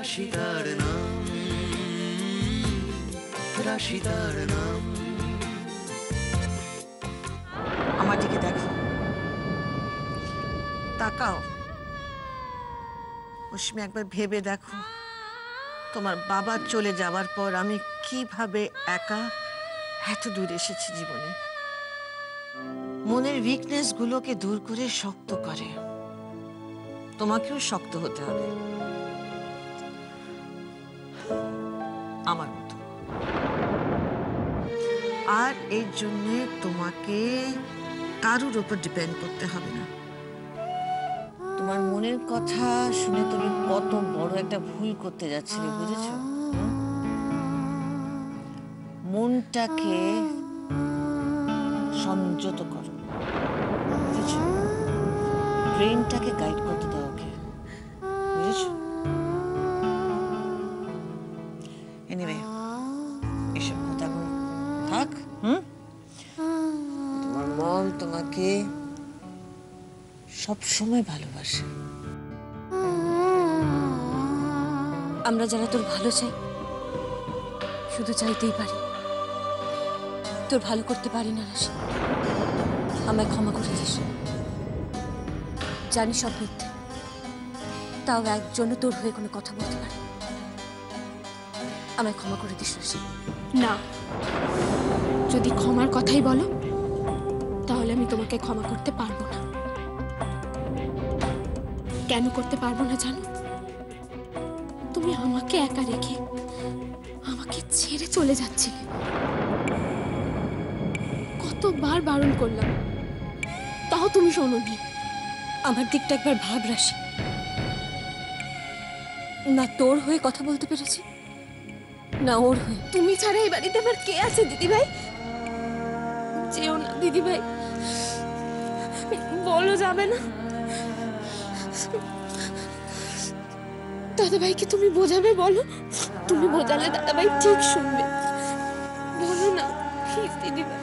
রাশিদার নাম, রাশিদার নাম। আমার দিকে দেখো, তাকাও। অশ্মি, একবার ভেবে দেখো, তোমার বাবা চলে যাওয়ার পর আমি কিভাবে একা এত দূর এসেছি জীবনে। মনের উইকনেস গুলোকে দূর করে শক্ত করে। তোমাকেও শক্ত হতে হবে আমার মতো। আর এর জন্য তোমাকে কারোর উপর ডিপেন্ড করতে হবে না। তোমার মনের কথা শুনে তুমি কত বড় একটা ভুল করতে যাচ্ছিলে, বুঝেছো? মনটাকে সংযত করো, বুঝেছো? ব্রেনটাকে গাইড করতে দাও ওকে, বুঝেছো? এনিওয়ে, এসব কথা থাক। তোমার মম তোমাকে সব সময় ভালোবাসে। আমরা যারা তোর ভালো চাই, শুধু চাইতেই পারি, তোর ভালো করতে পারি না রাশি। আমায় ক্ষমা করে দিস। জানি সব মিথ্যে, তাও একজনও তোর হয়ে কোনো কথা বলতে পারে। আমায় ক্ষমা করে দিস রাশি। না, যদি ক্ষমার কথাই বলো তাহলে আমি তোমাকে ক্ষমা করতে পারবো না। কেন করতে পারবো না জানো? তুমি আমাকে একা রেখে আমাকে ছেড়ে চলে যাচ্ছিলে। কতবার বারণ করলাম, তাও তুমি শোনোনি। আমার দিকটা একবার ভাব রাশি। না তোর হয়ে কথা বলতে পেরেছি, না ওর হয়ে। তুমি ছাড়া এই বাড়িতে আমার কে আছে দিদিভাই? যেও না দিদিভাই, বলো যাবে না। দাদাভাইকে তুমি বোঝাবে, বলো। তুমি বোঝালে দাদাভাই ঠিক শুনবে। বলো না প্লিজ দিদিভাই,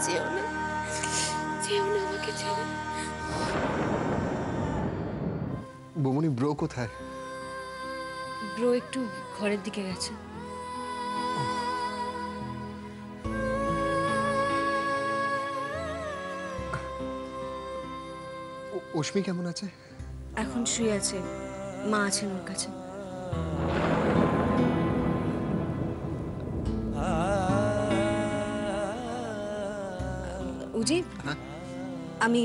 যেও না, যেও না আমাকে ছেড়ে। বৌমনি, ব্রো কোথায়? ব্রো একটু ঘরের দিকে গেছে। অশ্মি কেমন আছে? এখন শুয়ে আছে, মা আছেন ওর কাছে। উজি, আমি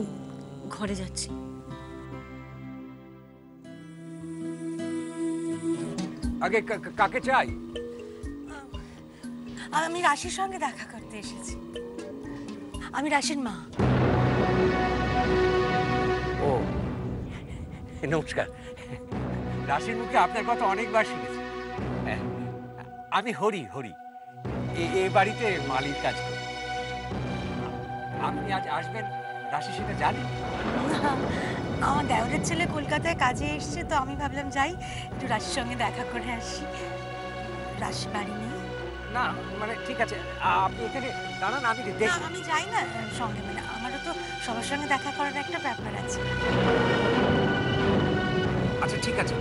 ঘরে যাচ্ছি। আগে কাকে চাই? আমি রাশির সঙ্গে দেখা করতে এসেছি। আমি রাশির মা। ও নমস্কার। রাশির মুখে আপনার কথা অনেকবার শুনেছি। আমি হরি। এ বাড়িতে মালির কাজ করি। আপনি আজ আসবেন রাশি, সেটা জানি। আমার দেওরের ছেলে কলকাতায় কাজে এসছে, তো আমি ভাবলাম যাই একটু রাশির সঙ্গে দেখা করে আসি। রাশি বাড়ি নেই? না মানে ঠিক আছে, আপনি এখানে দাঁড়ান, আমি দেখি। আমি যাই না সঙ্গে, মানে আমারও তো সবার সঙ্গে দেখা করার একটা ব্যাপার আছে। আচ্ছা ঠিক আছে,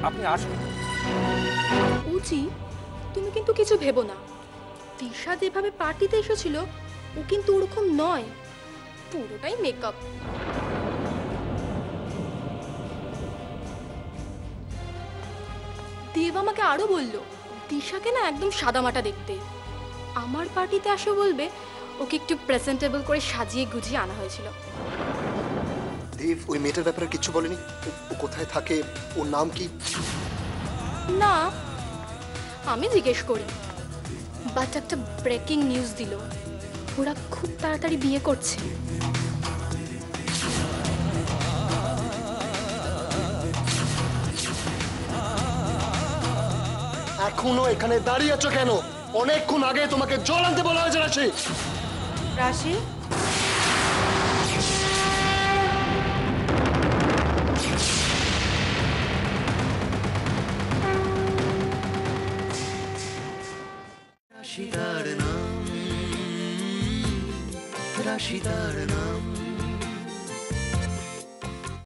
আপনি আসুন। উজি, তুমি কিন্তু কিছু ভেবো না। দিশা যেভাবে পার্টিতে এসেছিল ও কিন্তু ওরকম নয়, পুরোটাই মেকআপ। দেব আমাকে আরো বললো দিশাকে না একদম সাদামাটা দেখতে। আমার পার্টিতে আসো বলবে ওকে একটু প্রেজেন্টেবল করে সাজিয়ে গুজিয়ে আনা হয়েছিল। দেব ওই মেয়েটার ব্যাপারে কিছু বলেনি? ও কোথায় থাকে, ওর নাম কি? না, আমি জিজ্ঞেস করি, বাট একটা ব্রেকিং নিউজ দিল, ওরা খুব তাড়াতাড়ি বিয়ে করছে। এখনো এখানে দাঁড়িয়ে আছো কেন? অনেকক্ষণ আগে তোমাকে জল আনতে বলা হয়েছে রাশি। রাশি, রাশিদার নাম, রাশিদার নাম।